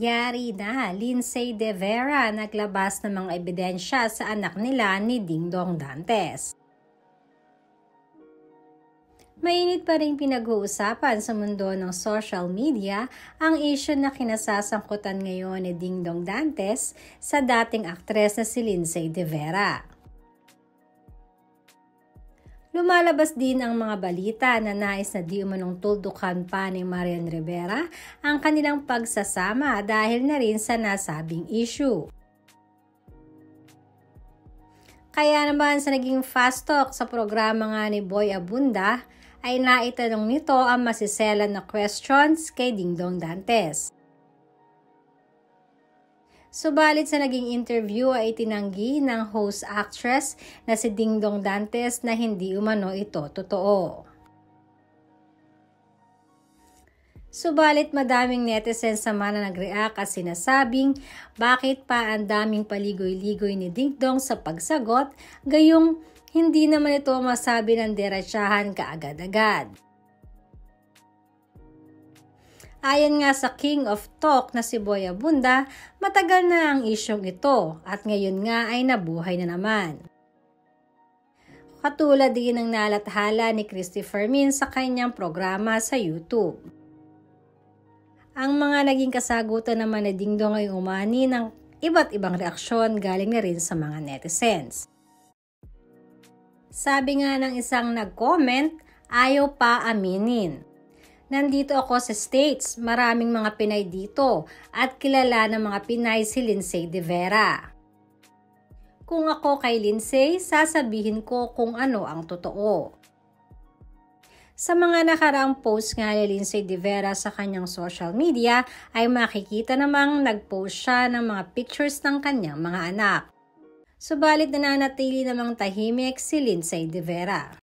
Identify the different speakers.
Speaker 1: Yari na, Lindsay De Vera naglabas ng mga ebidensya sa anak nila ni Dingdong Dantes. Mainit pa rin pinag-uusapan sa mundo ng social media ang issue na kinasasangkutan ngayon ni Dingdong Dantes sa dating aktres na si Lindsay De Vera. Lumalabas din ang mga balita na nais na di umanong tuldukan pa ni Marian Rivera ang kanilang pagsasama dahil na rin sa nasabing issue. Kaya naman sa naging fast talk sa programa nga ni Boy Abunda ay naitanong nito ang masiselan na questions kay Dingdong Dantes. Subalit sa naging interview ay itinanggi ng host actress na si Dingdong Dantes na hindi umano ito totoo. Subalit madaming netizens naman na nag-react at sinasabing bakit pa ang daming paligoy-ligoy ni Dingdong sa pagsagot, gayong hindi naman ito masabi ng diretsahan kaagad-agad. Ayon nga sa King of Talk na si Boy Abunda, matagal na ang isyong ito at ngayon nga ay nabuhay na naman. Katulad din ng nalathala ni Christy Fermin sa kanyang programa sa YouTube. Ang mga naging kasagutan naman ni Dingdong ay umani ng iba't ibang reaksyon galing na rin sa mga netizens. Sabi nga ng isang nag-comment, ayaw pa aminin. Nandito ako sa States, maraming mga Pinay dito at kilala ng mga Pinay si Lindsay De Vera. Kung ako kay Lindsay, sasabihin ko kung ano ang totoo. Sa mga nakaraang post nga ni Lindsay De Vera sa kanyang social media ay makikita namang nag-post siya ng mga pictures ng kanyang mga anak. Subalit nananatili namang tahimik si Lindsay De Vera.